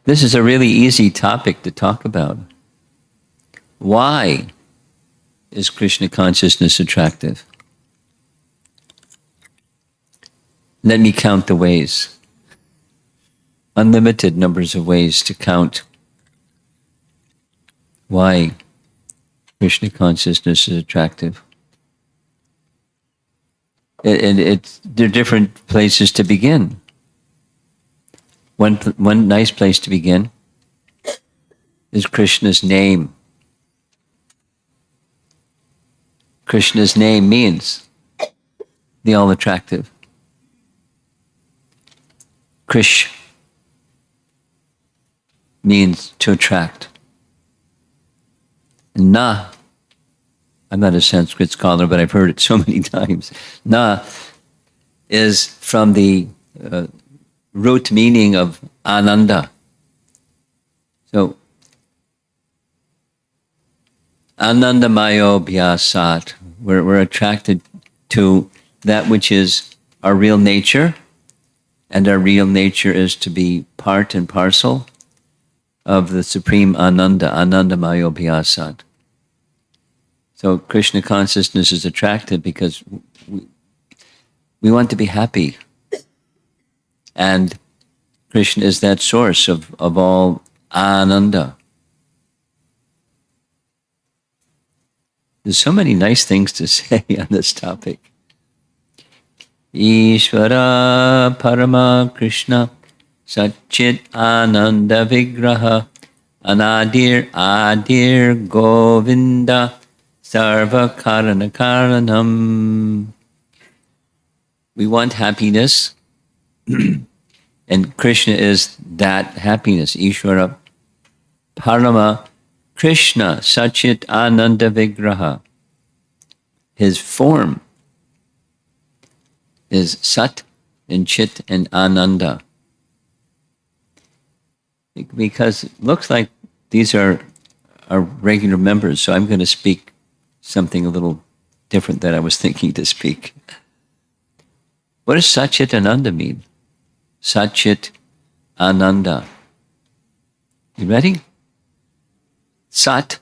This is a really easy topic to talk about. Why is Krishna consciousness attractive? Let me count the ways. Unlimited numbers of ways to count why Krishna consciousness is attractive. There are different places to begin. One nice place to begin is Krishna's name. Krishna's name means the all-attractive. Krish means to attract. Na, I'm not a Sanskrit scholar, but I've heard it so many times. Na is from the root meaning of ananda. So, anandamayo bhyasat, we're attracted to that which is our real nature, and our real nature is to be part and parcel of the supreme ananda, anandamayo bhyasat. So Krishna consciousness is attractive because we want to be happy. And Krishna is that source of all ananda. There's so many nice things to say on this topic. Ishvara Parama Krishna Satchit Ananda Vigraha Anadir Adir Govinda Sarva Karana Karanam. We want happiness. And Krishna is that happiness. Ishvara Parama Krishna Satchit Ananda Vigraha. His form is Sat and Chit and Ananda. Because it looks like these are our regular members, so I'm going to speak something a little different than I was thinking to speak. What does Satchit Ananda mean? Satchit Ananda. You ready? Sat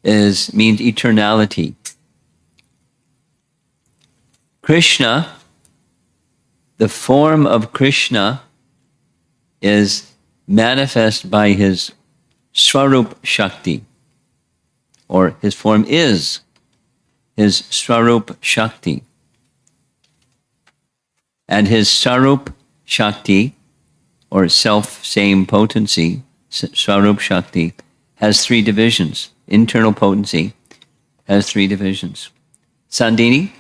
means eternality. Krishna, the form of Krishna is manifest by his Swarup Shakti, or his form is his Swarup Shakti. And his Swarup Shakti, or self-same potency, Swarup Shakti, has three divisions. Internal potency has three divisions. Sandini,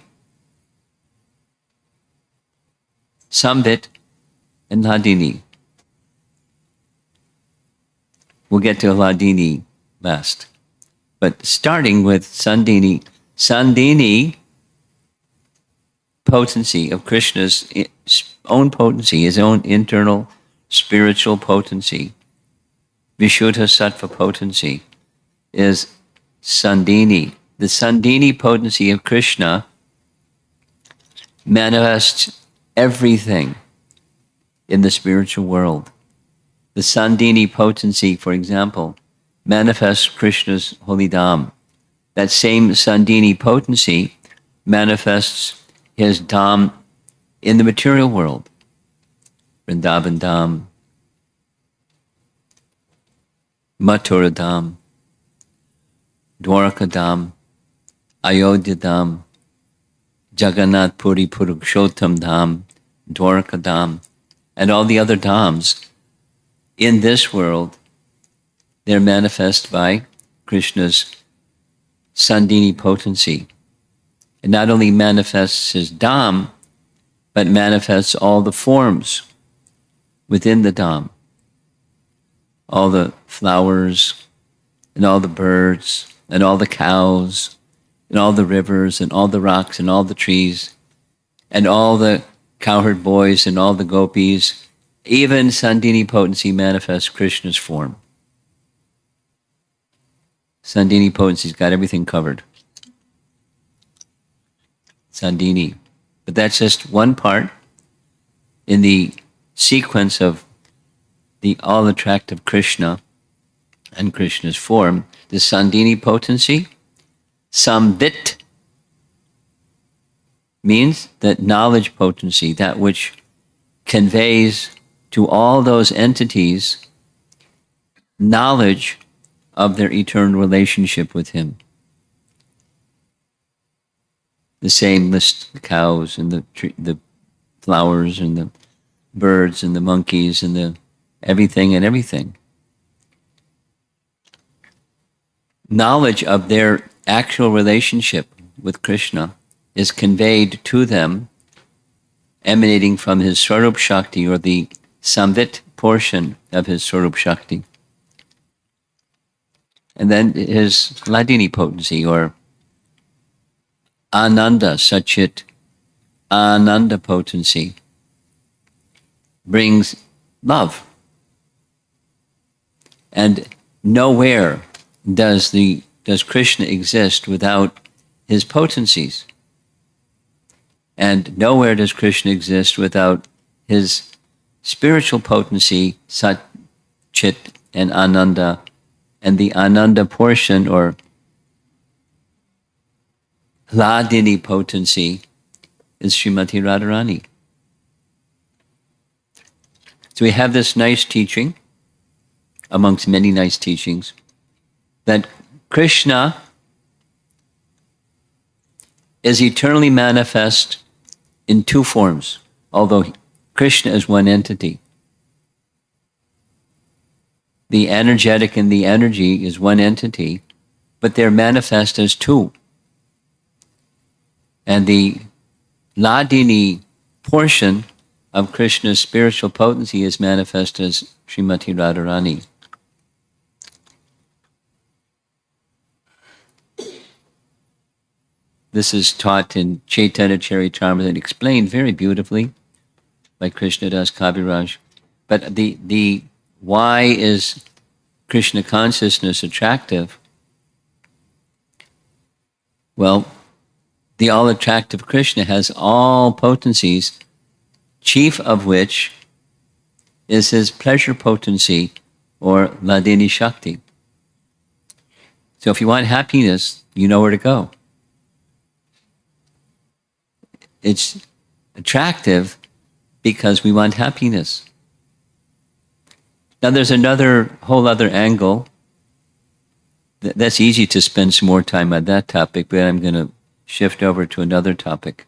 Sambit, and Hladini. We'll get to Hladini last. But starting with Sandini, Sandini potency of Krishna's own potency, his own internal spiritual potency, Vishuddha Sattva potency, is Sandini. The Sandini potency of Krishna manifests everything in the spiritual world. The Sandini potency, for example, manifests Krishna's holy Dham. That same Sandini potency manifests his Dham in the material world. Vrindavan Dham, Mathura Dham, Dwaraka Dham, Ayodhya Dham, Jagannath Puri Purushottam Dham, Dwaraka Dham, and all the other Dhams in this world, they're manifest by Krishna's Sandini potency. It not only manifests his Dham, but manifests all the forms within the Dham. All the flowers, and all the birds, and all the cows, and all the rivers, and all the rocks, and all the trees, and all the cowherd boys, and all the gopis. Even Sandini potency manifests Krishna's form. Sandini potency's got everything covered. Sandini. But that's just one part in the sequence of the all-attractive Krishna and Krishna's form, the Sandhini potency. Samvit means that knowledge potency, that which conveys to all those entities knowledge of their eternal relationship with him. The same list the cows and the flowers and the birds and the monkeys and the everything and everything. Knowledge of their actual relationship with Krishna is conveyed to them emanating from his Swarup Shakti, or the Samvit portion of his Swarup Shakti. And then his Hladini potency, or Ananda, Sachit Ananda potency, brings love. And nowhere does Krishna exist without his potencies. And nowhere does Krishna exist without his spiritual potency, Sat, Chit, and Ananda. And the Ananda portion, or Hladini potency, is Srimati Radharani. So we have this nice teaching, amongst many nice teachings, that Krishna is eternally manifest in two forms, although Krishna is one entity. The energetic and the energy is one entity, but they're manifest as two. And the Hladini portion of Krishna's spiritual potency is manifest as Srimati Radharani. This is taught in Chaitanya Charitamrita and explained very beautifully by Krishnadas Kaviraj. But the why is Krishna consciousness attractive? Well, the all-attractive Krishna has all potencies, chief of which is his pleasure potency, or Hladini Shakti. So if you want happiness, you know where to go. It's attractive because we want happiness. Now there's another whole other angle. That's easy to spend some more time on that topic, but I'm going to shift over to another topic.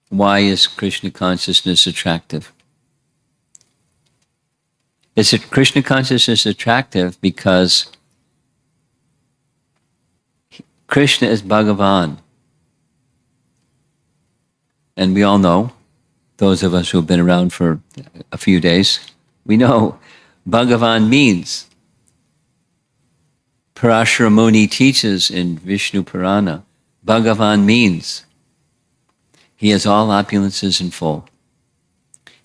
Why is Krishna consciousness attractive? Is it Krishna consciousness attractive because Krishna is Bhagavan? And we all know, those of us who have been around for a few days, we know Bhagavan means, Parashara Muni teaches in Vishnu Purana, Bhagavan means he has all opulences in full.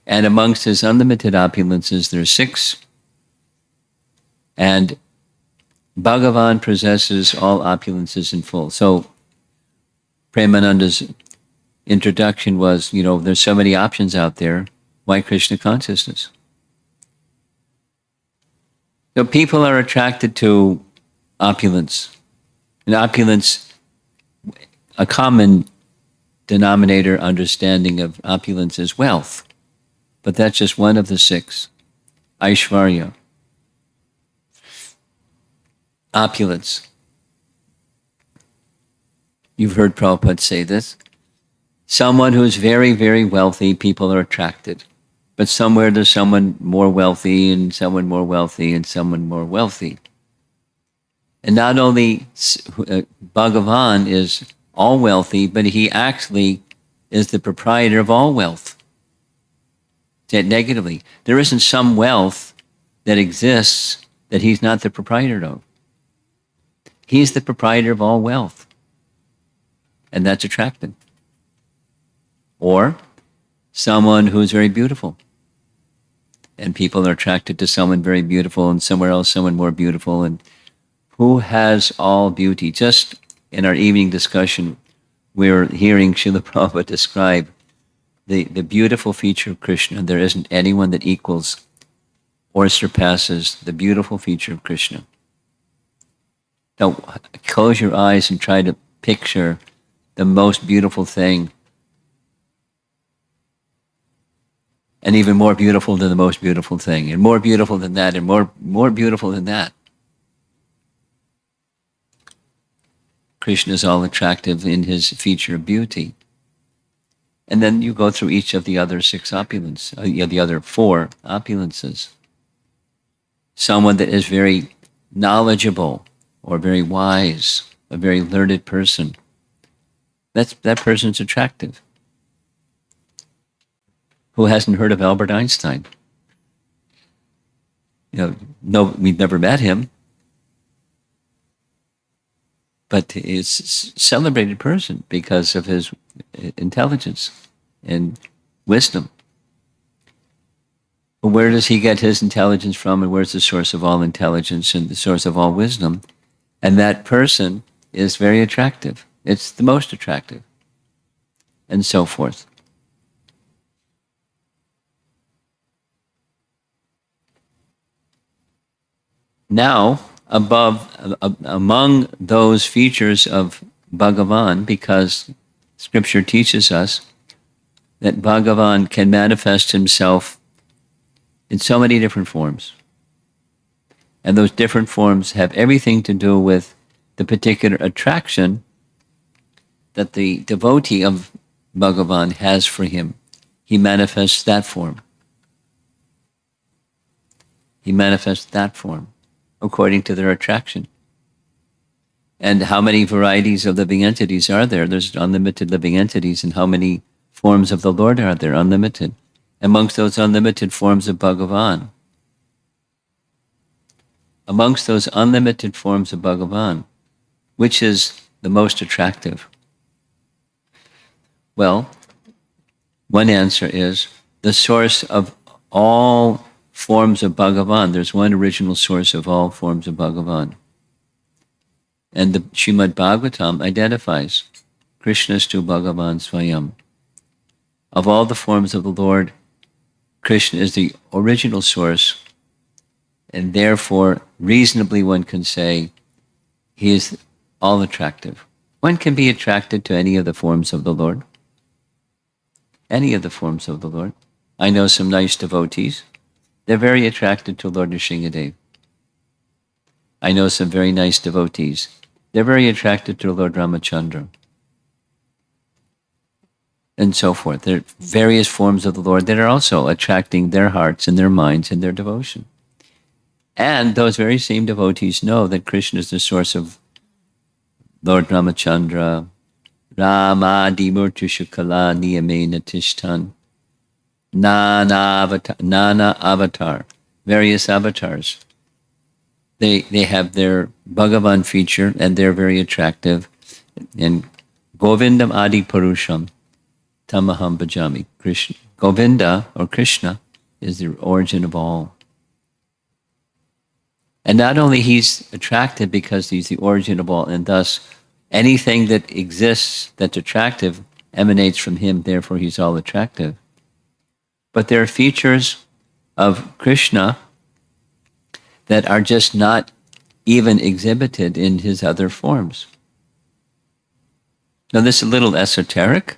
And amongst his unlimited opulences, there are 6. And Bhagavan possesses all opulences in full. So Premananda's introduction was, there's so many options out there. Why Krishna consciousness? So people are attracted to opulence. And opulence, a common denominator understanding of opulence is wealth. But that's just one of the 6. Aishvarya. Opulence. You've heard Prabhupada say this. Someone who's very, very wealthy, people are attracted. But somewhere there's someone more wealthy and someone more wealthy and someone more wealthy. And not only Bhagavan is all wealthy, but he actually is the proprietor of all wealth. Said negatively, there isn't some wealth that exists that he's not the proprietor of. He's the proprietor of all wealth. And that's attractive. Or someone who's very beautiful. And people are attracted to someone very beautiful, and somewhere else someone more beautiful. And who has all beauty? Just in our evening discussion, we're hearing Srila Prabhupada describe the beautiful feature of Krishna. There isn't anyone that equals or surpasses the beautiful feature of Krishna. Now, close your eyes and try to picture the most beautiful thing, and even more beautiful than the most beautiful thing, and more beautiful than that, and more beautiful than that. Krishna is all attractive in his feature of beauty. And then you go through each of the other six opulence, the other four opulences. Someone that is very knowledgeable or very wise, a very learned person. That person's attractive. Who hasn't heard of Albert Einstein? No, we've never met him, but he's a celebrated person because of his intelligence and wisdom. But where does he get his intelligence from, and where's the source of all intelligence and the source of all wisdom? And that person is very attractive. It's the most attractive, and so forth. Now, among those features of Bhagavan, because Scripture teaches us that Bhagavan can manifest himself in so many different forms. And those different forms have everything to do with the particular attraction that the devotee of Bhagavan has for him. He manifests that form. He manifests that form according to their attraction. And how many varieties of living entities are there? There's unlimited living entities. And how many forms of the Lord are there? Unlimited. Amongst those unlimited forms of Bhagavan, which is the most attractive? Well, one answer is the source of all forms of Bhagavan. There's one original source of all forms of Bhagavan. And the Srimad Bhagavatam identifies Krishnastu Bhagavan Swayam. Of all the forms of the Lord, Krishna is the original source, and therefore reasonably one can say he is all attractive. One can be attracted to any of the forms of the Lord. Any of the forms of the Lord. I know some nice devotees. They're very attracted to Lord Nrsingadev. I know some very nice devotees. They're very attracted to Lord Ramachandra. And so forth. There are various forms of the Lord that are also attracting their hearts and their minds and their devotion. And those very same devotees know that Krishna is the source of Lord Ramachandra, Rama Dimurti Shukala Niyamena Tishtan, Nana avatar, various avatars. They have their Bhagavan feature and they're very attractive. And Govindam Adi Purusham Tamaham Bhajami. Krishna, Govinda or Krishna is the origin of all. And not only he's attractive because he's the origin of all, and thus anything that exists that's attractive emanates from him, therefore he's all attractive. But there are features of Krishna that are just not even exhibited in his other forms. Now this is a little esoteric,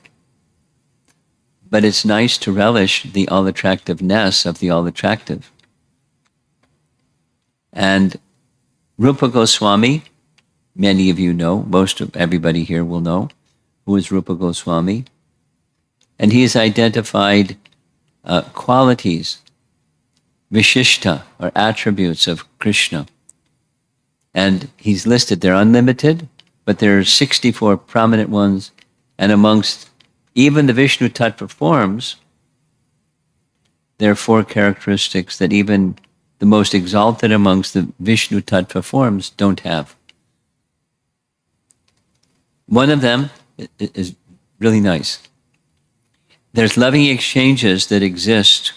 but it's nice to relish the all-attractiveness of the all-attractive. And Rupa Goswami, many of you know, most of everybody here will know, who is Rupa Goswami. And he has identified qualities, Vishishta, or attributes of Krishna. And he's listed, they're unlimited, but there are 64 prominent ones. And amongst even the Vishnu Tattva forms, there are 4 characteristics that even the most exalted amongst the Vishnu Tattva forms don't have. One of them is really nice. There's loving exchanges that exist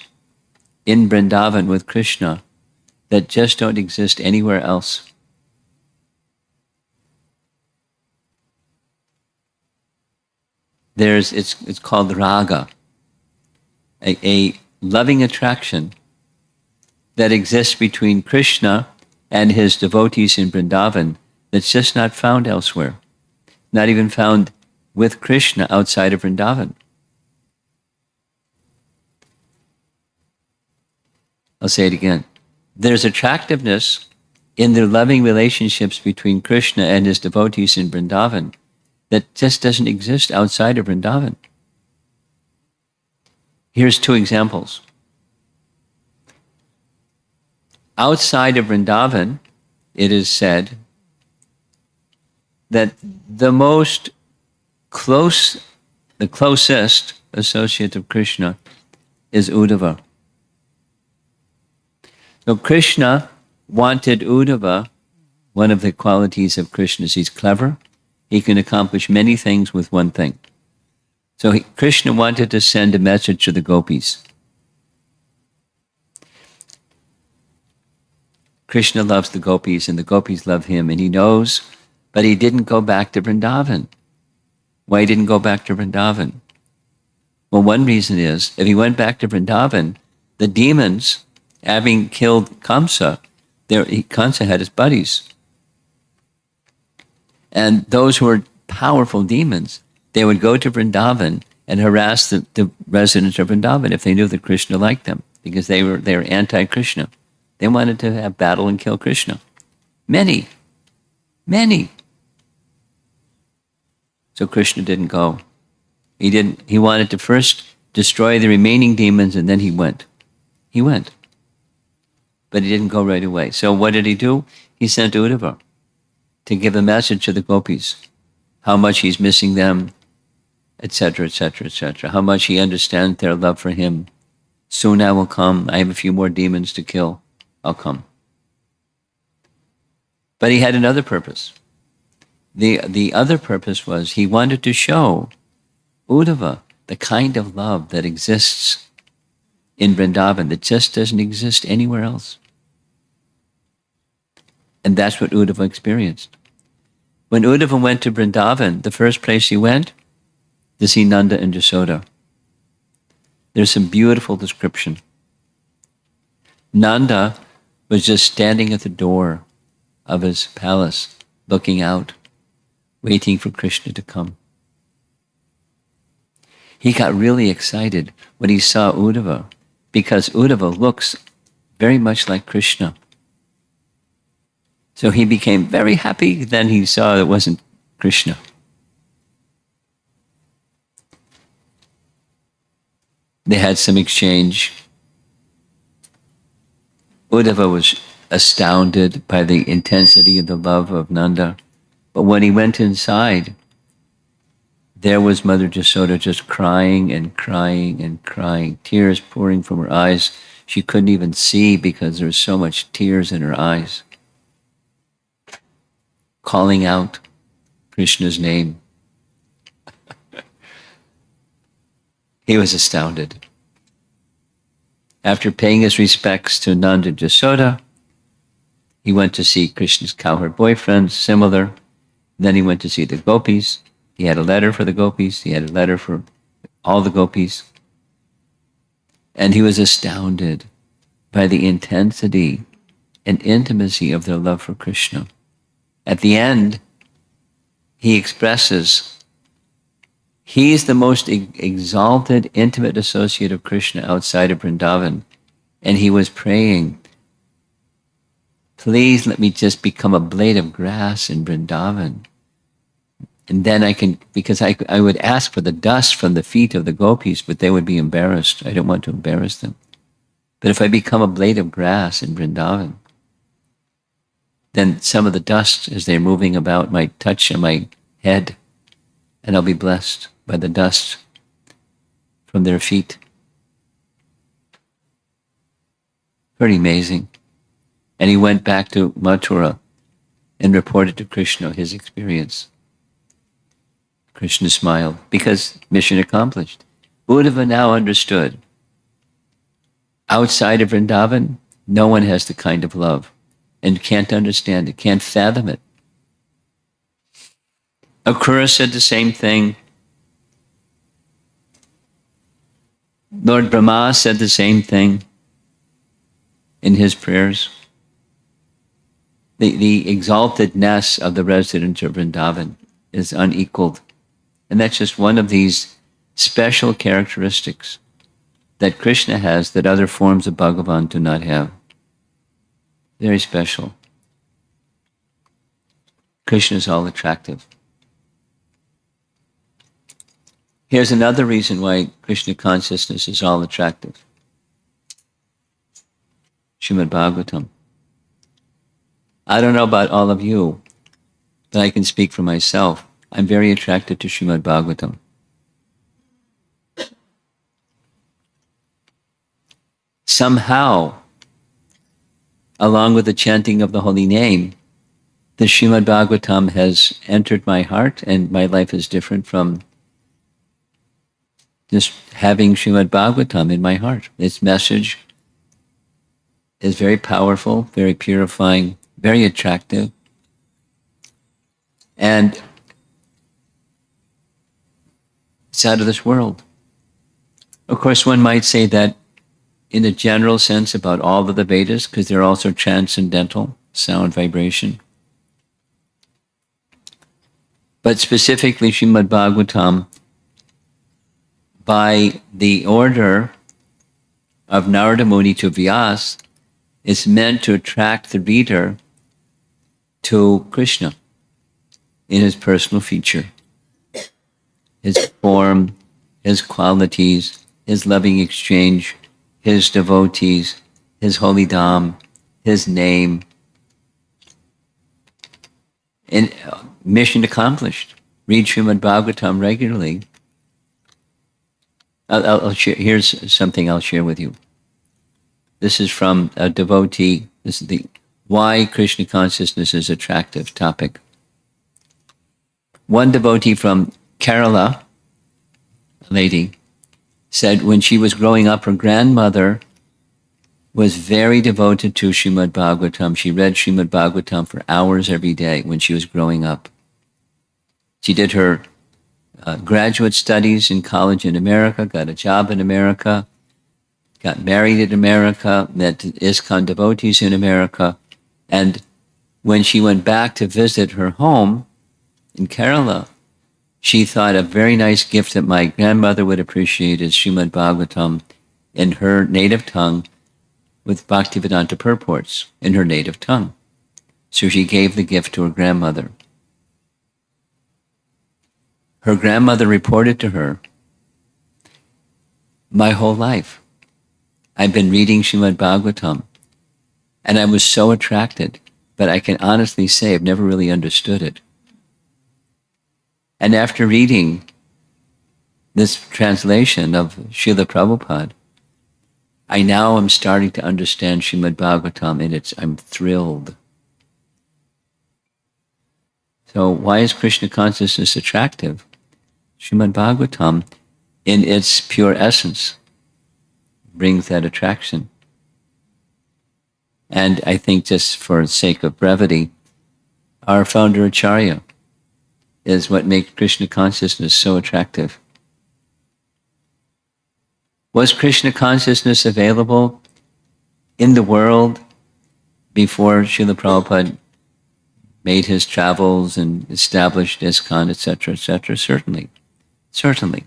in Vrindavan with Krishna that just don't exist anywhere else. It's called raga, a loving attraction that exists between Krishna and his devotees in Vrindavan that's just not found elsewhere, not even found with Krishna outside of Vrindavan. I'll say it again. There's attractiveness in the loving relationships between Krishna and his devotees in Vrindavan that just doesn't exist outside of Vrindavan. Here's two examples. Outside of Vrindavan, it is said that the closest associate of Krishna is Uddhava. So Krishna wanted Uddhava. One of the qualities of Krishna is he's clever. He can accomplish many things with one thing. So Krishna wanted to send a message to the gopis. Krishna loves the gopis and the gopis love him, and he knows, but he didn't go back to Vrindavan. Why he didn't go back to Vrindavan? Well, one reason is, if he went back to Vrindavan, the demons, having killed Kamsa, Kamsa had his buddies. And those who were powerful demons, they would go to Vrindavan and harass the residents of Vrindavan if they knew that Krishna liked them, because they were anti-Krishna. They wanted to have battle and kill Krishna. Many. So Krishna didn't go. He wanted to first destroy the remaining demons, and then he went. He went. But he didn't go right away. So what did he do? He sent Uddhava to give a message to the gopis, how much he's missing them, etc., etc., etc., how much he understands their love for him. Soon I will come. I have a few more demons to kill. I'll come. But he had another purpose. The other purpose was he wanted to show Uddhava the kind of love that exists in Vrindavan that just doesn't exist anywhere else. And that's what Uddhava experienced. When Uddhava went to Vrindavan, the first place he went to see Nanda and Yasoda. There's some beautiful description. Nanda was just standing at the door of his palace, looking out, waiting for Krishna to come. He got really excited when he saw Uddhava, because Uddhava looks very much like Krishna. So he became very happy. Then he saw it wasn't Krishna. They had some exchange. Uddhava was astounded by the intensity of the love of Nanda. But when he went inside, there was Mother Yasoda just crying and crying and crying, tears pouring from her eyes. She couldn't even see because there was so much tears in her eyes, calling out Krishna's name. He was astounded. After paying his respects to Nanda and Yasoda, he went to see Krishna's cowherd boyfriend, similar. Then he went to see the gopis. He had a letter for the gopis. He had a letter for all the gopis. And he was astounded by the intensity and intimacy of their love for Krishna. At the end, he expresses, he is the most exalted, intimate associate of Krishna outside of Vrindavan. And he was praying, please let me just become a blade of grass in Vrindavan. And then I can, because I would ask for the dust from the feet of the gopis, but they would be embarrassed. I don't want to embarrass them. But if I become a blade of grass in Vrindavan, then some of the dust as they're moving about might touch on my head, and I'll be blessed by the dust from their feet. Pretty amazing. And he went back to Mathura and reported to Krishna his experience. Krishna smiled, because mission accomplished. Uddhava now understood. Outside of Vrindavan, no one has the kind of love and can't understand it, can't fathom it. Akrura said the same thing. Lord Brahma said the same thing. in his prayers. The exaltedness of the resident of Vrindavan is unequaled. And that's just one of these special characteristics that Krishna has that other forms of Bhagavan do not have. Very special. Krishna is all attractive. Here's another reason why Krishna consciousness is all attractive. Srimad Bhagavatam. I don't know about all of you, but I can speak for myself. I'm very attracted to Srimad Bhagavatam. Somehow, along with the chanting of the holy name, the Srimad Bhagavatam has entered my heart, and my life is different from just having Srimad Bhagavatam in my heart. Its message is very powerful, very purifying, very attractive. And it's out of this world. Of course, one might say that in a general sense about all of the Vedas, because they're also transcendental, sound vibration. But specifically Srimad Bhagavatam, by the order of Narada Muni to Vyas, is meant to attract the reader to Krishna in his personal feature, his form, his qualities, his loving exchange, his devotees, his holy dham, his name. And mission accomplished. Read Srimad Bhagavatam regularly. I'll share. Here's something I'll share with you. This is from a devotee. This is the why Krishna consciousness is attractive topic. One devotee from Kerala, a lady, said when she was growing up, her grandmother was very devoted to Srimad Bhagavatam. She read Srimad Bhagavatam for hours every day when she was growing up. She did her graduate studies in college in America, got a job in America, got married in America, met ISKCON devotees in America, and when she went back to visit her home in Kerala, she thought a very nice gift that my grandmother would appreciate is Srimad Bhagavatam in her native tongue with Bhaktivedanta purports in her native tongue. So she gave the gift to her grandmother. Her grandmother reported to her, my whole life, I've been reading Srimad Bhagavatam, and I was so attracted, but I can honestly say I've never really understood it. And after reading this translation of Srila Prabhupada, I now am starting to understand Srimad Bhagavatam, and I'm thrilled. So why is Krishna consciousness attractive? Srimad Bhagavatam, in its pure essence, brings that attraction. And I think, just for the sake of brevity, our founder Acharya is what makes Krishna consciousness so attractive. Was Krishna consciousness available in the world before Srila Prabhupada made his travels and established ISKCON, etc., etc.? Certainly.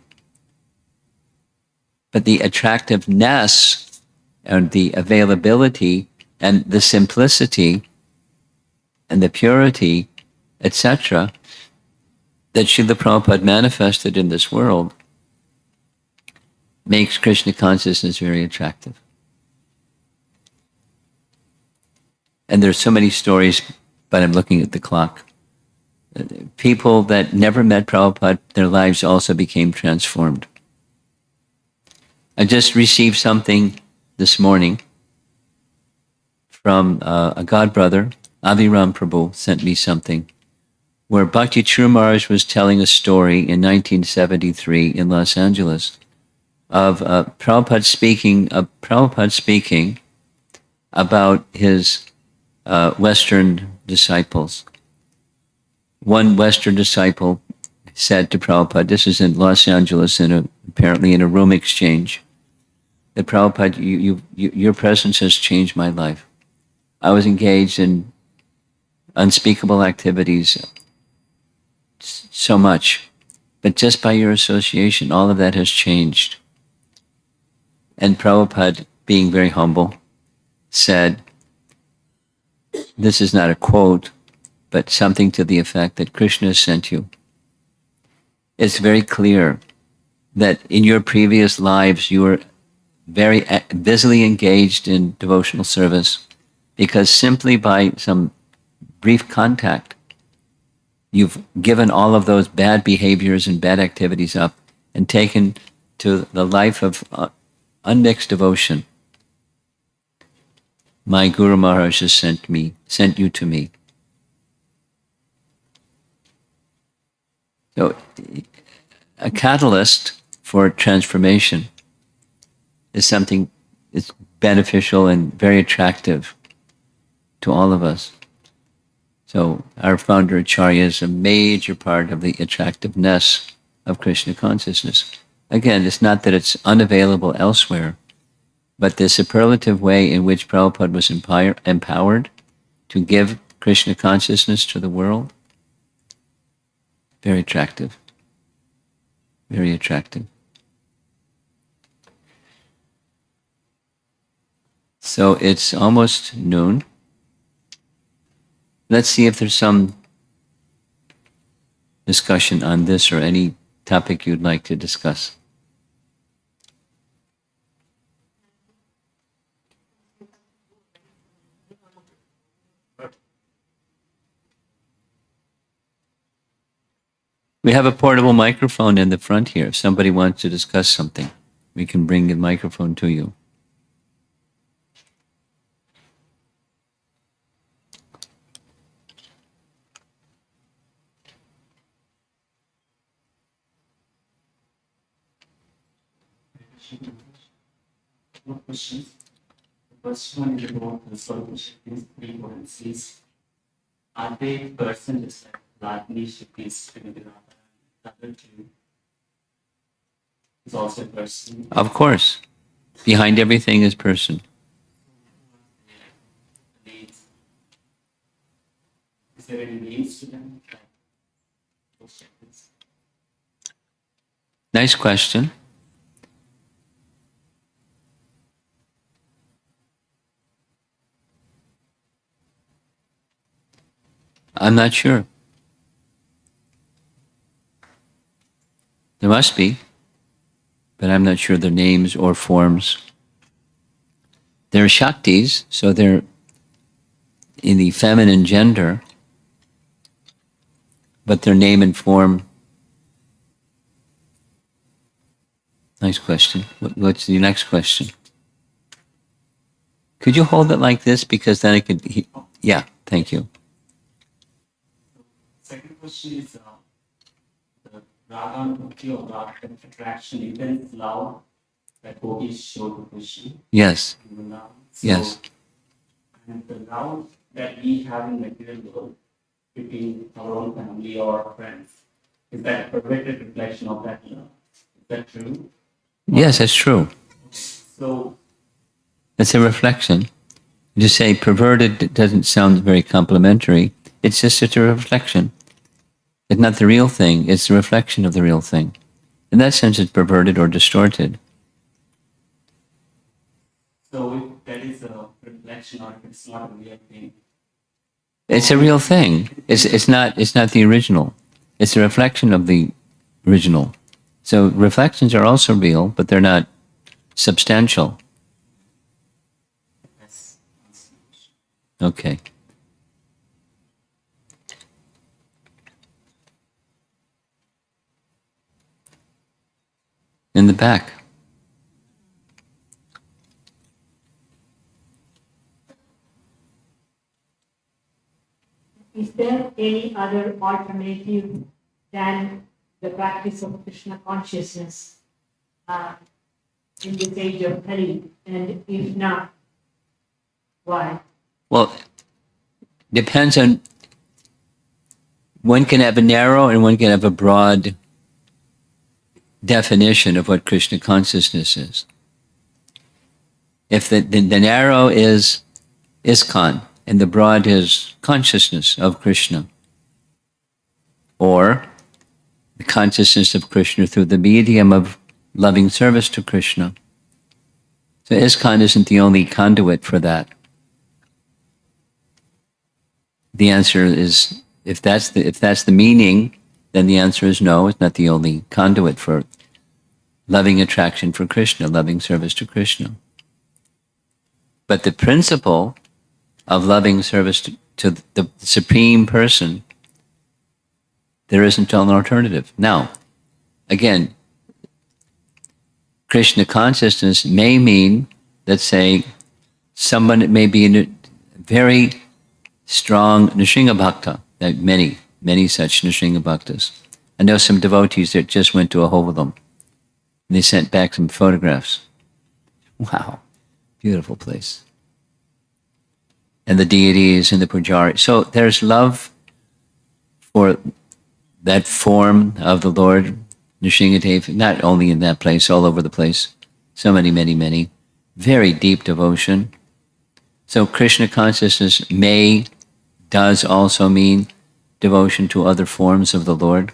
But the attractiveness and the availability and the simplicity and the purity, etc., that Srila Prabhupada manifested in this world makes Krishna consciousness very attractive. And there's so many stories, but I'm looking at the clock. People that never met Prabhupada, their lives also became transformed. I just received something this morning from a godbrother, Aviram Prabhu sent me something, where Bhakti Maharaj was telling a story in 1973 in Los Angeles of Prabhupada speaking about his Western disciples. One Western disciple said to Prabhupada, this is in Los Angeles, apparently in a room exchange, that Prabhupada, your presence has changed my life. I was engaged in unspeakable activities so much, but just by your association, all of that has changed. And Prabhupada, being very humble, said, this is not a quote, but something to the effect that Krishna sent you. It's very clear that in your previous lives you were very busily engaged in devotional service, because simply by some brief contact, you've given all of those bad behaviors and bad activities up and taken to the life of unmixed devotion. My Guru Maharaj has sent you to me. So, a catalyst for transformation is something that's beneficial and very attractive to all of us. So, our founder Acharya is a major part of the attractiveness of Krishna consciousness. Again, it's not that it's unavailable elsewhere, but the superlative way in which Prabhupada was empowered to give Krishna consciousness to the world, very attractive. Very attractive. So it's almost noon. Let's see if there's some discussion on this or any topic you'd like to discuss. We have a portable microphone in the front here. If somebody wants to discuss something, we can bring the microphone to you. No questions. The first one is about the solution is frequencies. Are they person is like largely Shakti's other two is also a person? Of course. Behind everything is person. Is there any names to them? Nice question. I'm not sure. There must be, but I'm not sure their names or forms. They're Shaktis, so they're in the feminine gender, but their name and form. Nice question. What's the next question? Could you hold it like this, because then I could. Yeah, thank you. Second question is the raga and bhakti or raga attraction, intense love that Gopis showed to Krishna. Yes. So, Yes. And the love that we have in material world between our own family or friends, is that a perverted reflection of that love? Is that true? Yes, that's true. So It's a reflection. To say perverted doesn't sound very complimentary. It's just such a reflection. It's not the real thing. It's the reflection of the real thing. In that sense, it's perverted or distorted. So if that is a reflection or if it's not a real thing. It's a real thing. It's not the original. It's a reflection of the original. So reflections are also real, but they're not substantial. Yes. Okay. In the back. Is there any other alternative than the practice of Krishna consciousness in this age of Kali? And if not, why? Well, depends on, one can have a narrow and one can have a broad definition of what Krishna consciousness is. If the narrow is ISKCON and the broad is consciousness of Krishna, or the consciousness of Krishna through the medium of loving service to Krishna. So ISKCON isn't the only conduit for that. The answer is, if that's the meaning, then the answer is no, it's not the only conduit for loving attraction for Krishna, loving service to Krishna. But the principle of loving service to the Supreme Person, there isn't an alternative. Now, again, Krishna consciousness may mean, let's say, someone may be in a very strong Nrsimha Bhakta, like many such Nrsimha Bhaktas. I know some devotees that just went to Ahovalam, and they sent back some photographs. Wow, beautiful place. And the deities and the pujari. So there's love for that form of the Lord, Nrsimhadev, not only in that place, all over the place. So many. Very deep devotion. So Krishna consciousness does also mean devotion to other forms of the Lord.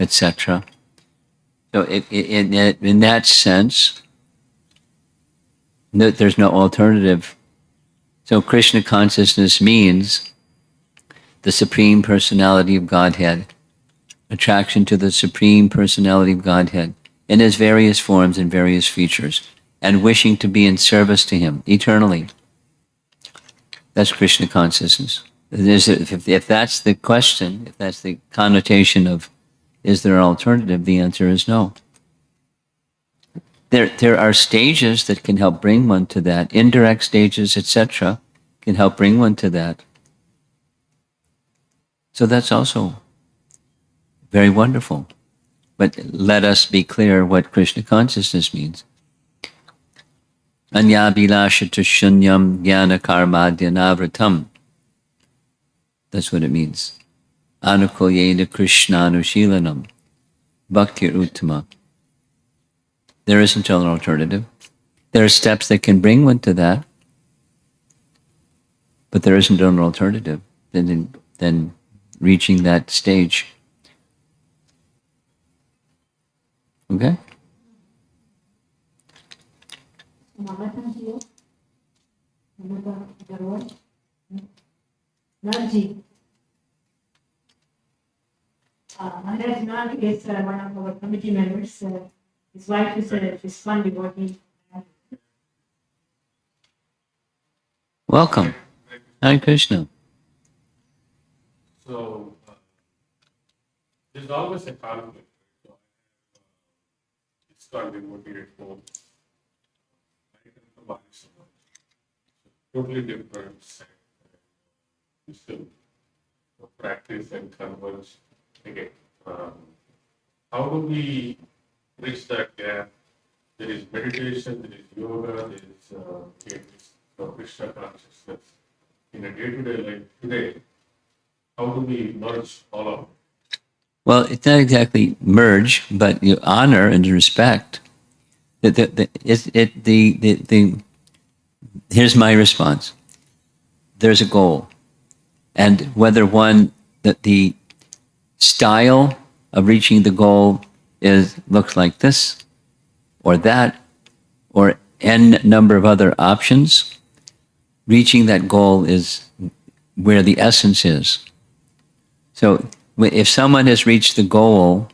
Etc. So in that sense, there's no alternative. So Krishna consciousness means the Supreme Personality of Godhead, attraction to the Supreme Personality of Godhead in his various forms and various features, and wishing to be in service to him eternally. That's Krishna consciousness. If that's the question, if that's the connotation of is there an alternative, the answer is no. There are stages that can help bring one to that, indirect stages, etc., can help bring one to that. So that's also very wonderful. But let us be clear what Krishna consciousness means. Anyabhilashata shunyam jnana karmadhyanavratam. That's what it means. Anukulyena krishnanushilanam bhaktir uttama. There isn't an alternative. There are steps that can bring one to that, but there isn't an alternative than reaching that stage. Okay? Nanji. Maharaj Nag is one of our committee members. His wife is a Islam devotee. Welcome. Hare Krishna. So, there's always a conflict. So, it's called devotee at home. I come from Pakistan. Totally different system of practice and converge again. How do we bridge that gap? There is meditation, there is yoga, there is Krishna consciousness. In a day-to-day life today, how do we merge all of it? Well, it's not exactly merge, but you honor and respect. Here's my response. There's a goal. And whether the style of reaching the goal looks like this or that, or n number of other options, reaching that goal is where the essence is. So if someone has reached the goal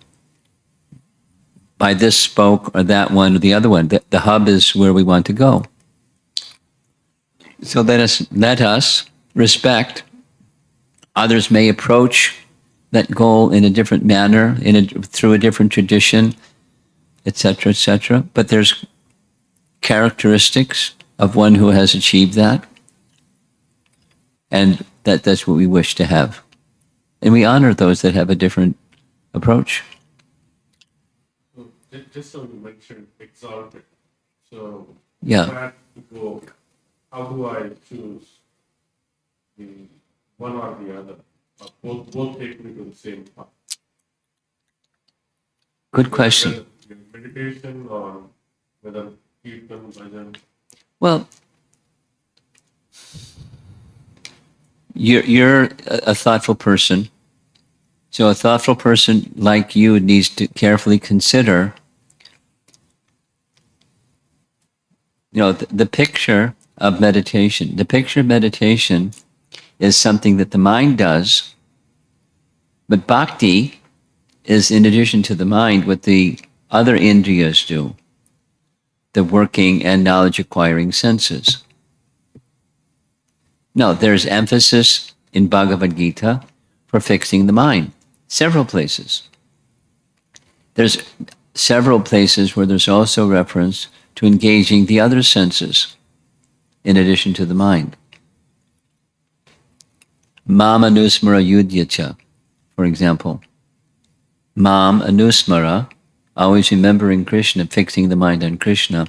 by this spoke or that one or the other one, the hub is where we want to go. So let us respect. Others may approach that goal in a different manner, through a different tradition, etc., etc. But there's characteristics of one who has achieved that, and that's what we wish to have. And we honor those that have a different approach. So just so you mentioned exalted. So Yeah. where to go? How do I choose the one or the other? Both take me to the same path. Good question. Meditation or whether kirtan, bhajan. Well, you're a thoughtful person. So a thoughtful person like you needs to carefully consider, the picture of meditation. The picture of meditation is something that the mind does, but bhakti is, in addition to the mind, what the other indriyas do, the working and knowledge acquiring senses. No, there's emphasis in Bhagavad Gita for fixing the mind. Several places. There's several places where there's also reference to engaging the other senses in addition to the mind. Mam anusmara yudhyacha, for example. Mam anusmara, always remembering Krishna, fixing the mind on Krishna,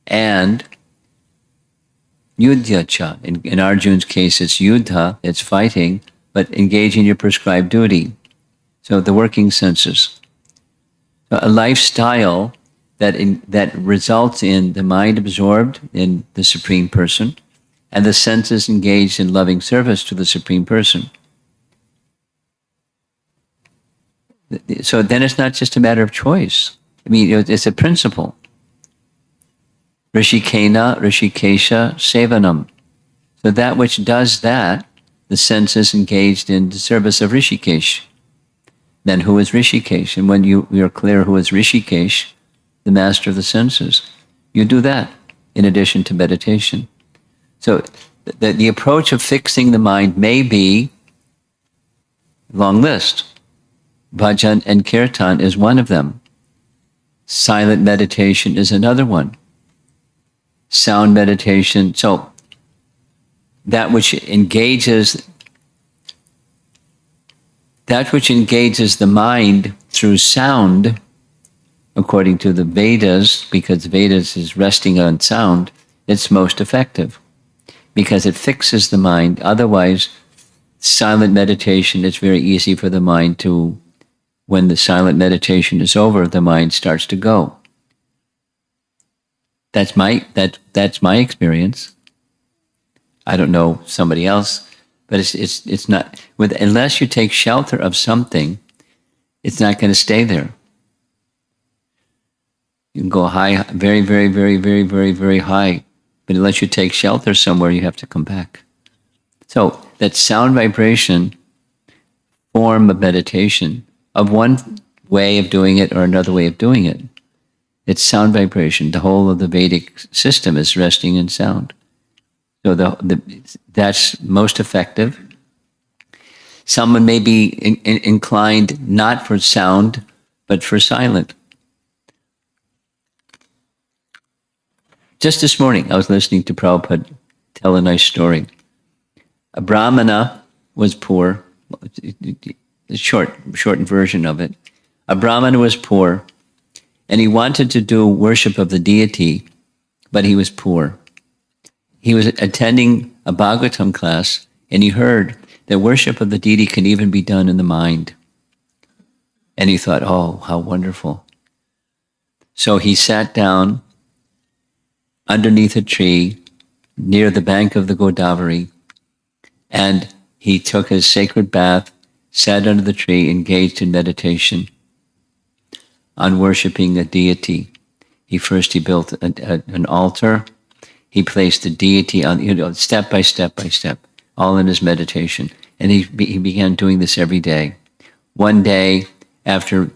and yudhyacha. In Arjun's case, it's yuddha, it's fighting, but engaging your prescribed duty. So the working senses. A lifestyle that results in the mind absorbed in the Supreme Person and the senses engaged in loving service to the Supreme Person. So then it's not just a matter of choice. I mean, it's a principle. Rishikena, Rishikesha, Sevanam. So that which does that, the senses engaged in the service of Rishikesh. Then who is Rishikesh? And when you are clear who is Rishikesh, the master of the senses, you do that in addition to meditation. So the approach of fixing the mind may be a long list. Bhajan and kirtan is one of them. Silent meditation is another one. Sound meditation. So that which engages the mind through sound, according to the Vedas, because Vedas is resting on sound, it's most effective because it fixes the mind. Otherwise, silent meditation, it's very easy for the mind to, when the silent meditation is over, the mind starts to go. That's my experience. I don't know somebody else. But it's not, unless you take shelter of something, it's not going to stay there. You can go high, very, very, very, very, very, very high, but unless you take shelter somewhere, you have to come back. So that sound vibration form of meditation, of one way of doing it or another way of doing it, it's sound vibration. The whole of the Vedic system is resting in sound. So that's most effective. Someone may be inclined not for sound, but for silent. Just this morning, I was listening to Prabhupada tell a nice story. A Brahmana was poor. The shortened version of it. A Brahmana was poor, and he wanted to do worship of the deity, but he was poor. He was attending a Bhagavatam class, and he heard that worship of the deity can even be done in the mind. And he thought, oh, how wonderful. So he sat down underneath a tree near the bank of the Godavari, and he took his sacred bath, sat under the tree, engaged in meditation on worshiping a deity. He built an altar. He placed the deity on, step by step by step, all in his meditation. And he began doing this every day. One day, after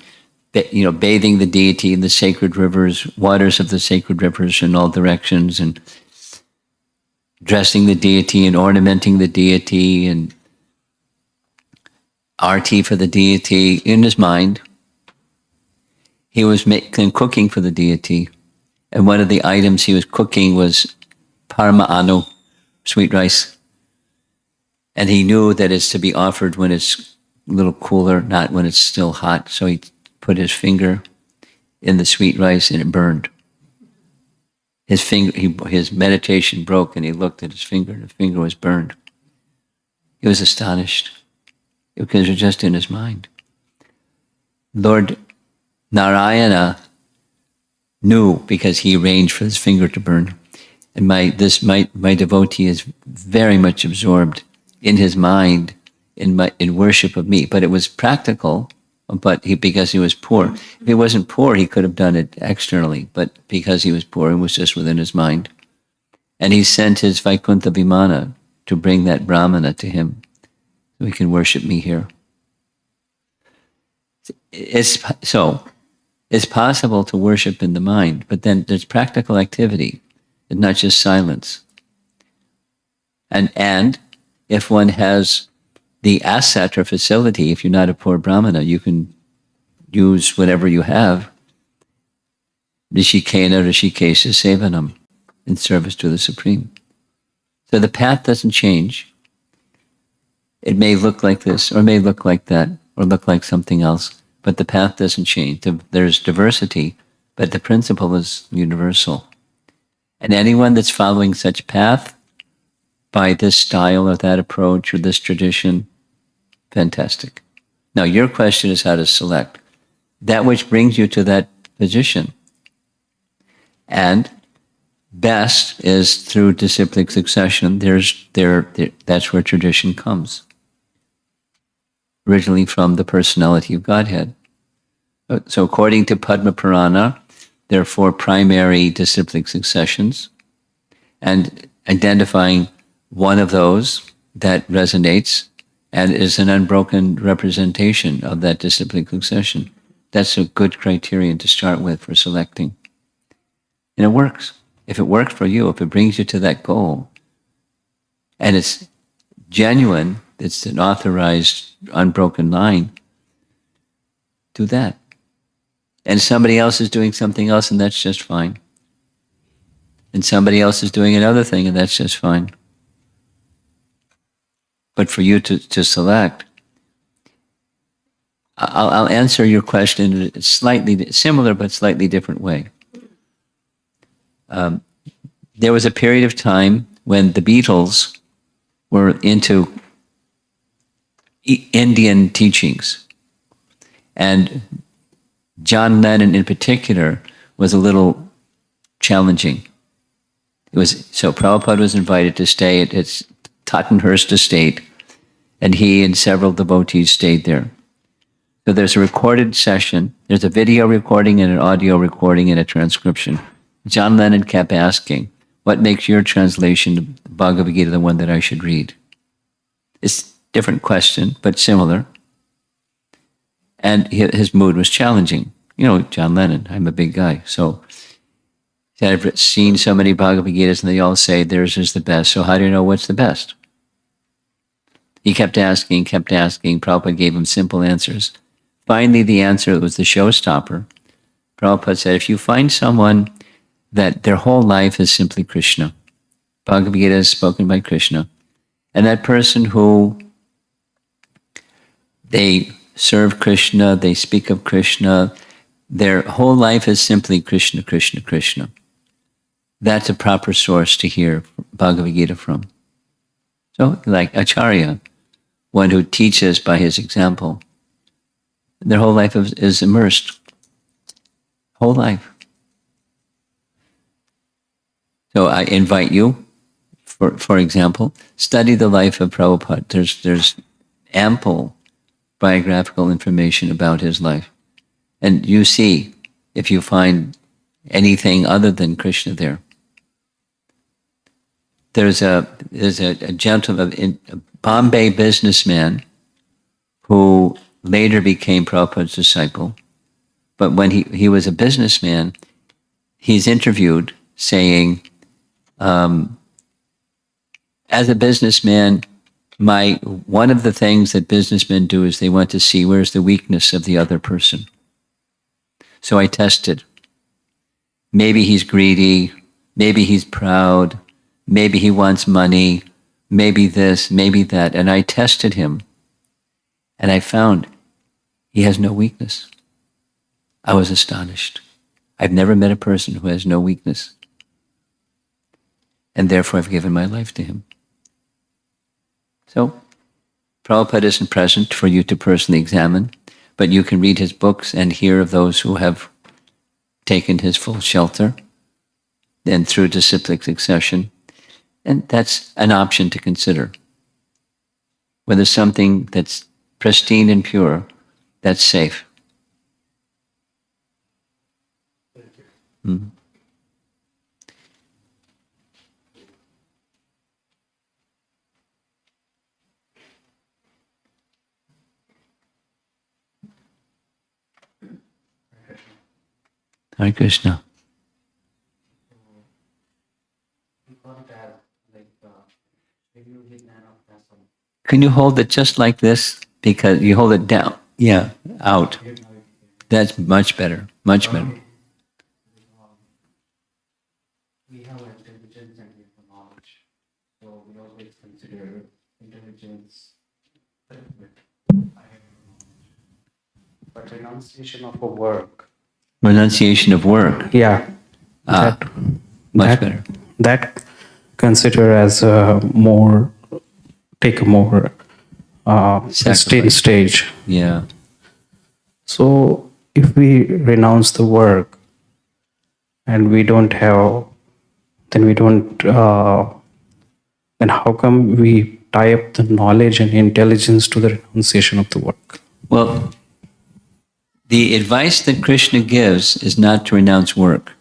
bathing the deity in the sacred rivers, waters of the sacred rivers in all directions, and dressing the deity and ornamenting the deity and arti for the deity in his mind, he was cooking for the deity. And one of the items he was cooking was parma anu, sweet rice. And he knew that it's to be offered when it's a little cooler, not when it's still hot. So he put his finger in the sweet rice and it burned. His meditation broke, and he looked at his finger, and the finger was burned. He was astonished because it was just in his mind. Lord Narayana knew because he arranged for his finger to burn. And my devotee is very much absorbed in his mind in worship of me. But it was practical, because he was poor. If he wasn't poor, he could have done it externally. But because he was poor, it was just within his mind. And he sent his Vaikuntha Vimana to bring that Brahmana to him, so he can worship me here. It's possible to worship in the mind, but then there's practical activity. It's not just silence. And if one has the asset or facility, if you're not a poor Brahmana, you can use whatever you have. Rishikena Rishikesha Sevanam, in service to the Supreme. So the path doesn't change. It may look like this, or may look like that, or look like something else, but the path doesn't change. There's diversity, but the principle is universal. And anyone that's following such path by this style or that approach or this tradition, fantastic. Now your question is how to select that which brings you to that position. And best is through disciplic succession. That's where tradition comes. Originally from the personality of Godhead. So according to Padma Purana, there are 4 primary disciplic successions, and identifying one of those that resonates and is an unbroken representation of that disciplic succession. That's a good criterion to start with for selecting. And it works. If it works for you, if it brings you to that goal, and it's genuine, it's an authorized, unbroken line, do that. And somebody else is doing something else, and that's just fine. And somebody else is doing another thing, and that's just fine. But for you to select, I'll answer your question in a slightly similar but slightly different way. There was a period of time when the Beatles were into Indian teachings. And John Lennon in particular was a little challenging. So Prabhupada was invited to stay at his Tottenhurst estate, and he and several devotees stayed there. So there's a recorded session, there's a video recording and an audio recording and a transcription. John Lennon kept asking, what makes your translation of Bhagavad Gita the one that I should read? It's a different question, but similar. And his mood was challenging. You know, John Lennon, I'm a big guy. So he said, I've seen so many Bhagavad Gitas and they all say theirs is the best. So how do you know what's the best? He kept asking. Prabhupada gave him simple answers. Finally, the answer was the showstopper. Prabhupada said, if you find someone that their whole life is simply Krishna, Bhagavad Gita is spoken by Krishna, and that person who they serve Krishna, they speak of Krishna, their whole life is simply Krishna, Krishna, Krishna. That's a proper source to hear Bhagavad Gita from. So, like Acharya, one who teaches by his example, their whole life is immersed. Whole life. So I invite you, for example, study the life of Prabhupada. There's ample biographical information about his life. And you see if you find anything other than Krishna there. There's a gentleman, a Bombay businessman who later became Prabhupada's disciple. But when he was a businessman, he's interviewed saying, as a businessman, one of the things that businessmen do is they want to see where's the weakness of the other person. So I tested. Maybe he's greedy, maybe he's proud, maybe he wants money, maybe this, maybe that. And I tested him, and I found he has no weakness. I was astonished. I've never met a person who has no weakness. And therefore I've given my life to him. So, Prabhupada isn't present for you to personally examine, but you can read his books and hear of those who have taken his full shelter, and through disciplic succession. And that's an option to consider. Whether something that's pristine and pure, that's safe. Mm. Hare Krishna. Can you hold it just like this? Because you hold it down. Yeah, out. That's much better. Much better. We have intelligence and we have knowledge. So we always consider intelligence. But renunciation of a work. Renunciation of work. Yeah. Much better. That consider as a more, take a more sustained stage. Yeah. So if we renounce the work and we don't have, then we don't, then how come we tie up the knowledge and intelligence to the renunciation of the work? Well, the advice that Krishna gives is not to renounce work.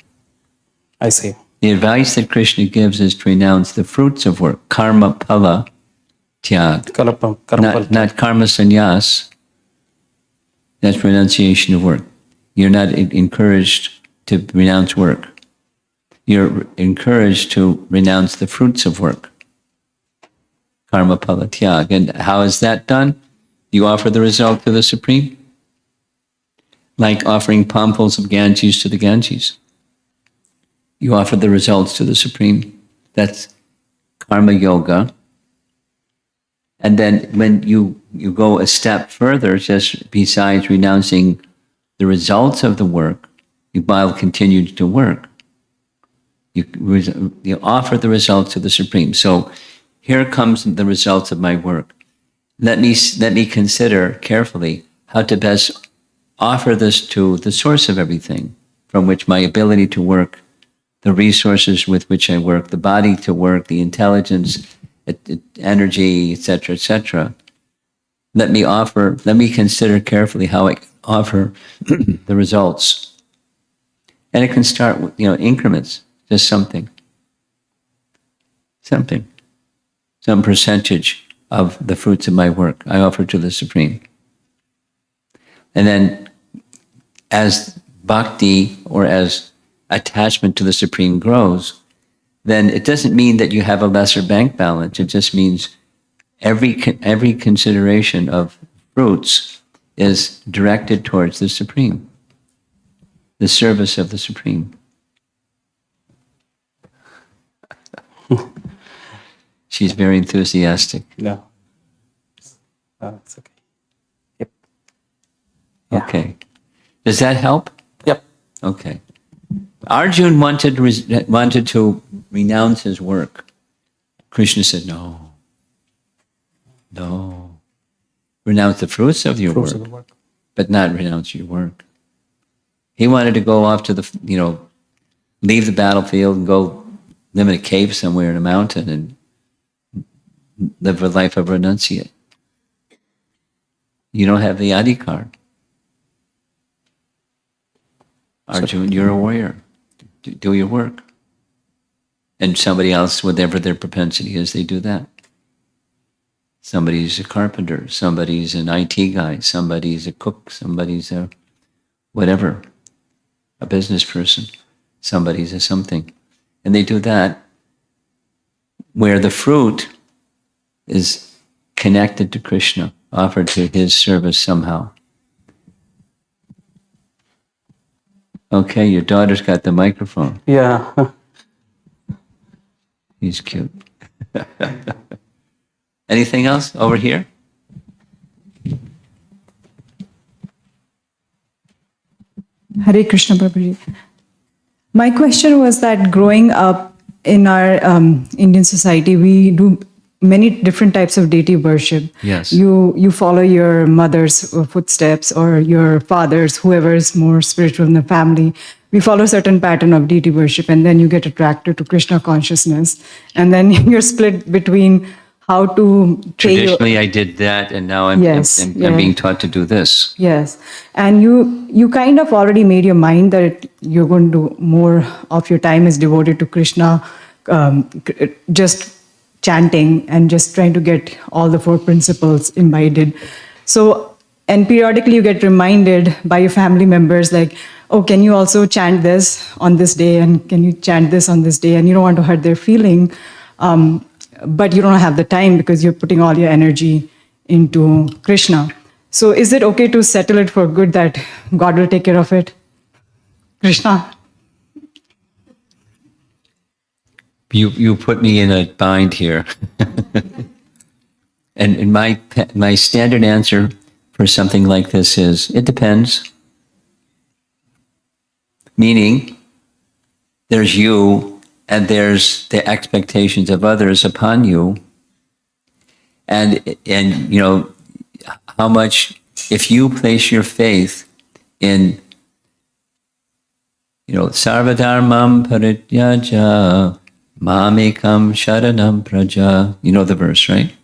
I see. The advice that Krishna gives is to renounce the fruits of work, karma phala tyag. Not karma sannyas. That's renunciation of work. You're not encouraged to renounce work. You're encouraged to renounce the fruits of work. Karma phala tyag. And how is that done? You offer the result to the Supreme. Like offering palmfuls of Ganges to the Ganges. You offer the results to the Supreme. That's karma yoga. And then when you go a step further, just besides renouncing the results of the work, while continue to work, you offer the results to the Supreme. So here comes the results of my work. Let me consider carefully how to best offer this to the source of everything, from which my ability to work, the resources with which I work, the body to work, the intelligence, energy, etc., etc. Let me consider carefully how I can offer the results. And it can start with, increments, just something. Some percentage of the fruits of my work I offer to the Supreme. And then as bhakti or as attachment to the Supreme grows, then it doesn't mean that you have a lesser bank balance. It just means every consideration of fruits is directed towards the Supreme, the service of the Supreme. She's very enthusiastic. No. It's okay. Yep. Yeah. Okay. Does that help? Yep. Okay. Arjun wanted to renounce his work. Krishna said, no. Renounce the fruits of your work, but not renounce your work. He wanted to go off to leave the battlefield and go live in a cave somewhere in a mountain and live a life of renunciate. You don't have the adhikar. Arjun, you're a warrior. Do your work. And somebody else, whatever their propensity is, they do that. Somebody's a carpenter, somebody's an IT guy, somebody's a cook, somebody's a whatever, a business person, somebody's a something. And they do that where the fruit is connected to Krishna, offered to his service somehow. Okay, your daughter's got the microphone. Yeah. He's cute. Anything else over here? Hare Krishna, Prabhuji. My question was that growing up in our Indian society, we do many different types of deity worship. Yes. You follow your mother's footsteps or your father's, whoever is more spiritual in the family. We follow a certain pattern of deity worship, and then you get attracted to Krishna consciousness, and then you're split between how to pay your, Traditionally, I did that, and now I'm yeah. being taught to do this. Yes, and you kind of already made your mind that you're going to do more of your time is devoted to Krishna, just chanting and just trying to get all the four principles imbibed. So, and periodically you get reminded by your family members like, oh, can you also chant this on this day, and can you chant this on this day, and you don't want to hurt their feeling. But you don't have the time because you're putting all your energy into Krishna. So is it okay to settle it for good that God will take care of it? Krishna? You put me in a bind here. And my standard answer for something like this is, it depends. Meaning, there's you, and there's the expectations of others upon you, and you know how much, if you place your faith in, you know, sarvadharmam parityaja mamekam sharanam praja. You know the verse, right?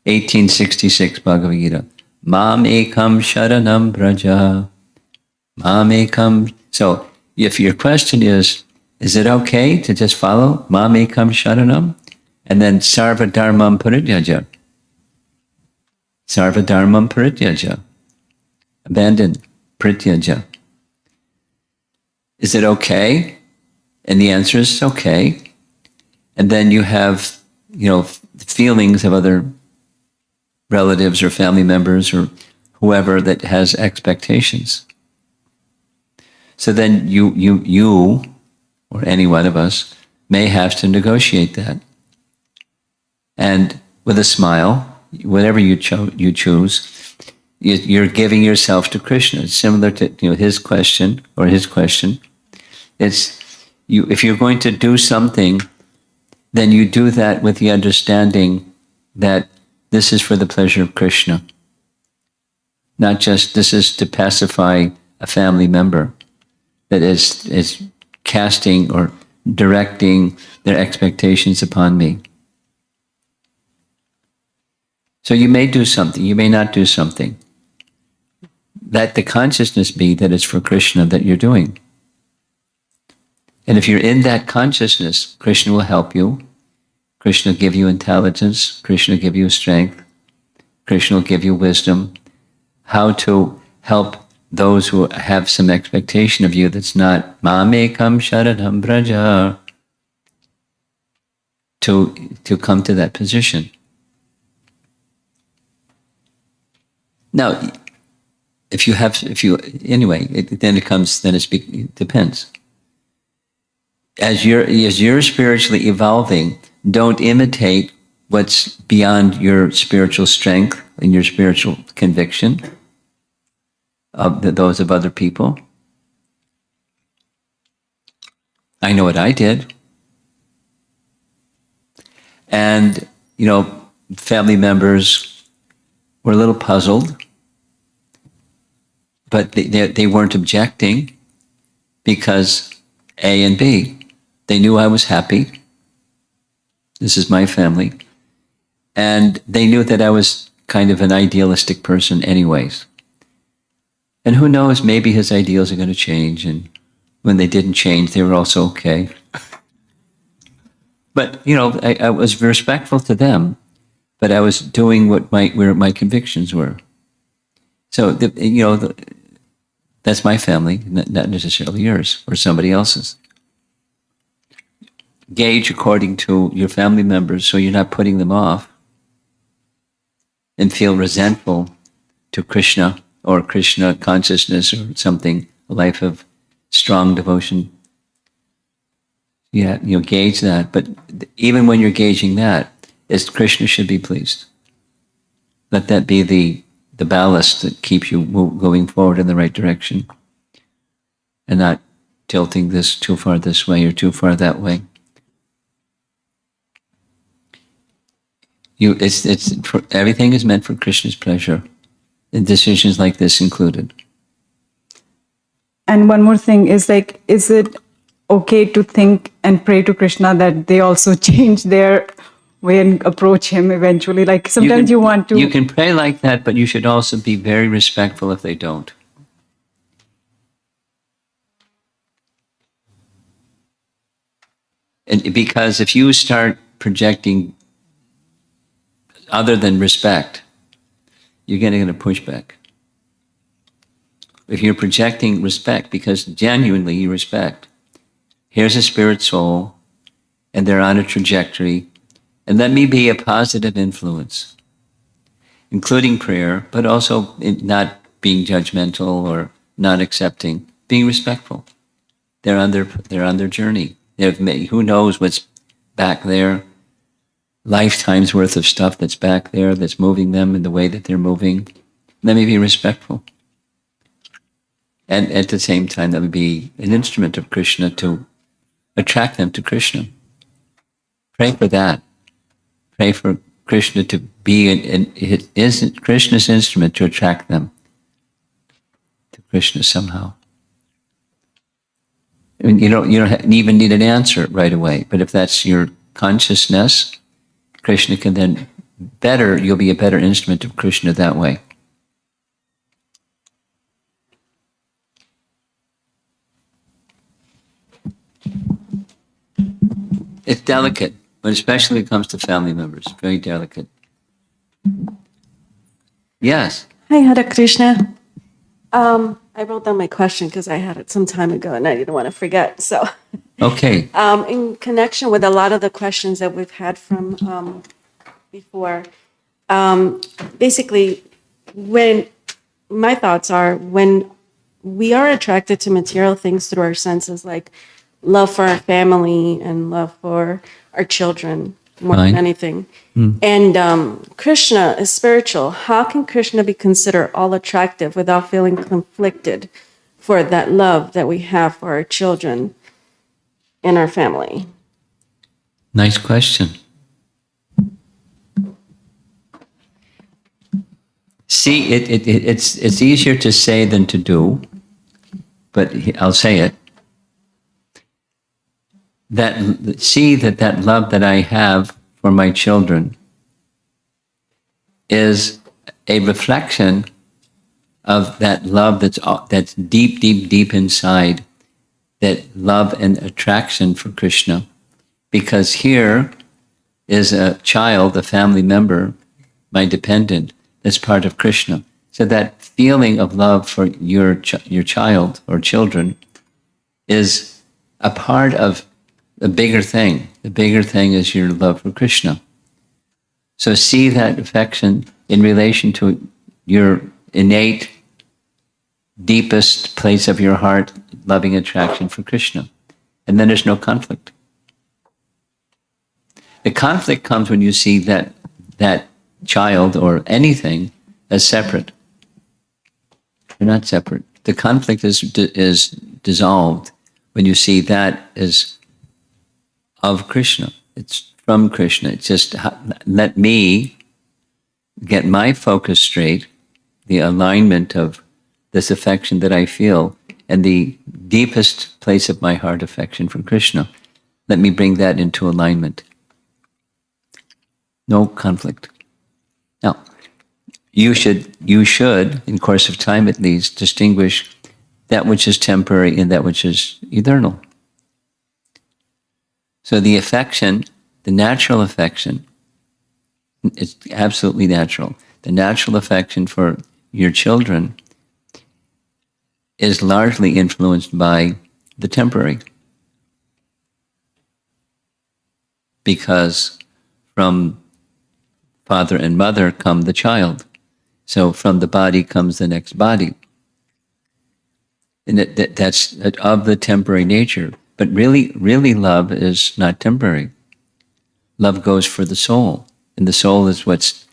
1866 Bhagavad Gita. Mamekam sharanam praja. Mamekam. So if your question is it okay to just follow Mamekam Sharanam? And then Sarva Dharmam Parityaja. Sarva Dharmam Parityaja. Abandon Parityaja. Is it okay? And the answer is okay. And then you have, you know, feelings of other relatives or family members or whoever that has expectations. So then you or any one of us may have to negotiate that. And with a smile, whatever you choose, you're giving yourself to Krishna. It's similar to, you know, his question. It's you. If you're going to do something, then you do that with the understanding that this is for the pleasure of Krishna. Not just this is to pacify a family member that is casting or directing their expectations upon me. So you may do something, you may not do something. Let the consciousness be that it's for Krishna that you're doing. And if you're in that consciousness, Krishna will help you. Krishna will give you intelligence. Krishna will give you strength. Krishna will give you wisdom. How to help those who have some expectation of you that's not Mamekam Sharanam Braja, to come to that position. Now, it depends. As you're spiritually evolving, don't imitate what's beyond your spiritual strength and your spiritual conviction of those of other people. I know what I did. And, you know, family members were a little puzzled, but they weren't objecting because A and B. They knew I was happy. This is my family. And they knew that I was kind of an idealistic person anyways. And who knows, maybe his ideals are going to change. And when they didn't change, they were also okay. But, you know, I was respectful to them, but I was doing where my convictions were. So, that's my family, not necessarily yours or somebody else's. Gauge according to your family members so you're not putting them off and feel resentful to Krishna or Krishna consciousness or something, a life of strong devotion. Yeah, gauge that. But even when you're gauging that, Krishna should be pleased. Let that be the ballast that keeps you going forward in the right direction and not tilting this too far this way or too far that way. Everything is meant for Krishna's pleasure, and decisions like this included. And one more thing is like, is it okay to think and pray to Krishna that they also change their way and approach him eventually? Like sometimes you want to. You can pray like that, but you should also be very respectful if they don't. And because if you start projecting other than respect, you're going to get a pushback. If you're projecting respect, because genuinely you respect, here's a spirit soul, and they're on a trajectory, and let me be a positive influence, including prayer, but also not being judgmental or not accepting, being respectful. They're on their journey. Who knows what's back there? Lifetimes worth of stuff that's back there that's moving them in the way that they're moving. Let me be respectful. And at the same time, that would be an instrument of Krishna to attract them to Krishna. Pray for that. Pray for Krishna to be Krishna's instrument to attract them to Krishna somehow. I mean, you don't even need an answer right away, but if that's your consciousness, Krishna can then you'll be a better instrument of Krishna that way. It's delicate, but especially when it comes to family members, very delicate. Yes. Hi, Hare Krishna. I wrote down my question because I had it some time ago and I didn't want to forget. So, Okay. in connection with a lot of the questions that we've had from before, basically, when my thoughts are when we are attracted to material things through our senses, like love for our family and love for our children more Fine. than anything. And Krishna is spiritual. How can Krishna be considered all attractive without feeling conflicted for that love that we have for our children and our family? Nice question. See, it's easier to say than to do, but I'll say it. That love that I have for my children is a reflection of that love that's deep, deep, deep inside, that love and attraction for Krishna. Because here is a child, a family member, my dependent, that's part of Krishna. So that feeling of love for your child or children is a part of the bigger thing. The bigger thing is your love for Krishna. So see that affection in relation to your innate, deepest place of your heart, loving attraction for Krishna. And then there's no conflict. The conflict comes when you see that child or anything as separate. They're not separate. The conflict is dissolved when you see that as of Krishna. It's from Krishna. It's just let me get my focus straight, the alignment of this affection that I feel, and the deepest place of my heart affection for Krishna. Let me bring that into alignment. No conflict. Now, you should, in course of time at least, distinguish that which is temporary and that which is eternal. So the affection, the natural affection, it's absolutely natural. The natural affection for your children is largely influenced by the temporary. Because from father and mother come the child. So from the body comes the next body. And that's of the temporary nature. But really love is not temporary. Love goes for the soul. And the soul is what's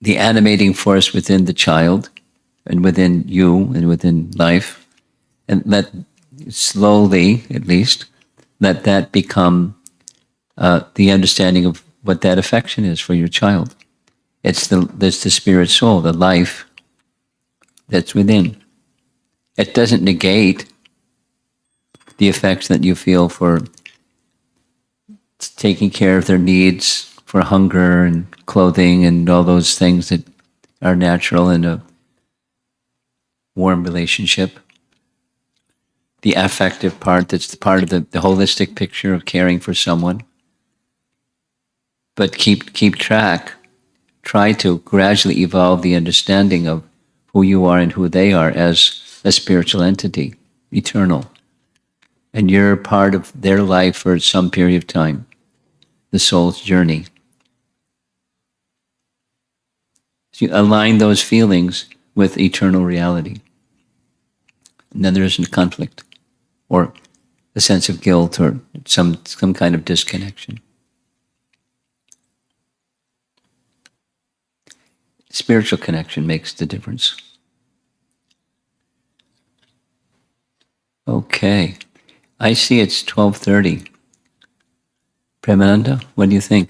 the animating force within the child and within you and within life. And let slowly, at least, let that become the understanding of what that affection is for your child. It's the spirit soul, the life that's within. It doesn't negate the affection that you feel for taking care of their needs, for hunger and clothing and all those things that are natural in a warm relationship. The affective part, that's the part of the holistic picture of caring for someone. But keep track. Try to gradually evolve the understanding of who you are and who they are as a spiritual entity, eternal. And you're part of their life for some period of time, the soul's journey. So you align those feelings with eternal reality. And then there isn't conflict or a sense of guilt or some kind of disconnection. Spiritual connection makes the difference. Okay. I see it's 12:30. Premananda, what do you think?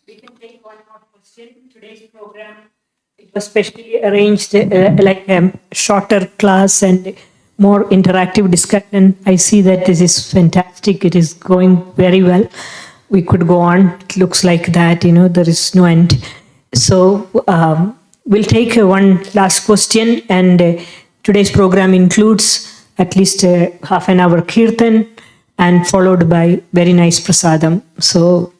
We can take one more question. Today's program, it was specially arranged like a shorter class and more interactive discussion. I see that this is fantastic. It is going very well. We could go on. It looks like that, there is no end. So we'll take one last question, and today's program includes at least half an hour kirtan and followed by very nice prasadam. So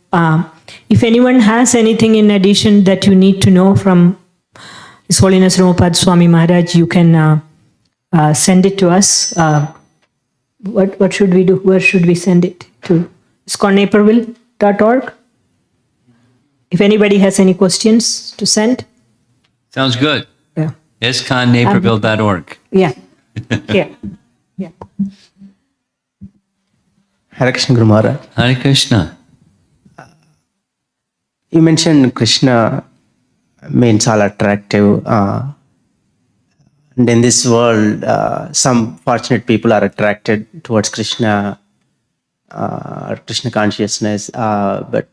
if anyone has anything in addition that you need to know from His Holiness Ramapad Swami Maharaj, you can send it to us. What should we do? Where should we send it to? Naperville.org. If anybody has any questions to send. Sounds good. Yeah. ISKCONNaperville.org. Yeah. Yeah. Yeah. Hare Krishna Guru Maharaj. Hare Krishna. You mentioned Krishna means all attractive. And in this world, some fortunate people are attracted towards Krishna, Krishna consciousness, but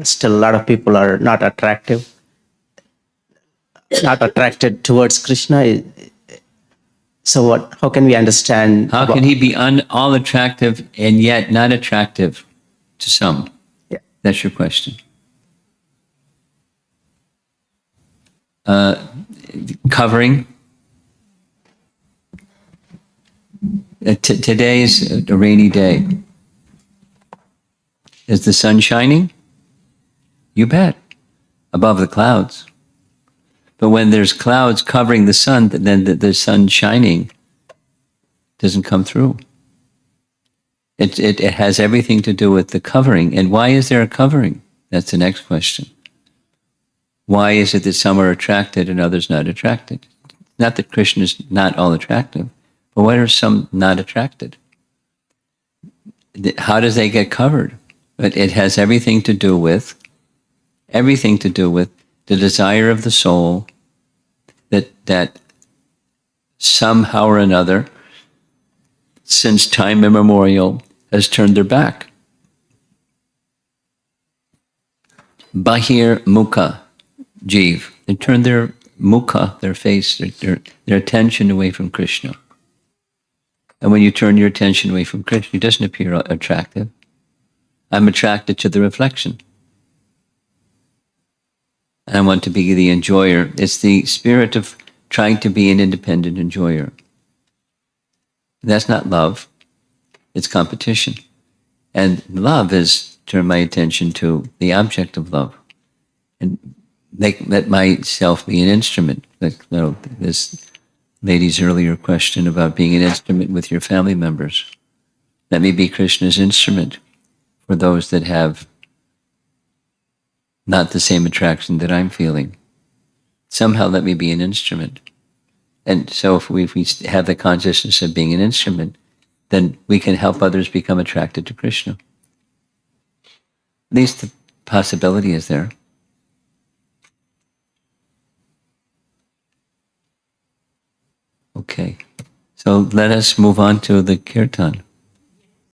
still a lot of people are not attracted towards Krishna. So how can we understand? How can he be all attractive and yet not attractive to some? Yeah. That's your question. Covering. Today's a rainy day. Is the sun shining? You bet. Above the clouds. But when there's clouds covering the sun, then the sun shining doesn't come through. It has everything to do with the covering. And why is there a covering? That's the next question. Why is it that some are attracted and others not attracted? Not that Krishna is not all attractive, but why are some not attracted? How does they get covered? But it has everything to do with the desire of the soul that somehow or another, since time immemorial, has turned their back. Bahir mukha jiv. They turn their mukha, their face, their attention away from Krishna. And when you turn your attention away from Krishna, it doesn't appear attractive. I'm attracted to the reflection. I want to be the enjoyer. It's the spirit of trying to be an independent enjoyer. That's not love. It's competition. And love is turn my attention to the object of love and let myself be an instrument. Like this lady's earlier question about being an instrument with your family members. Let me be Krishna's instrument for those that have not the same attraction that I'm feeling. Somehow let me be an instrument. And so if we have the consciousness of being an instrument, then we can help others become attracted to Krishna. At least the possibility is there. Okay. So let us move on to the kirtan.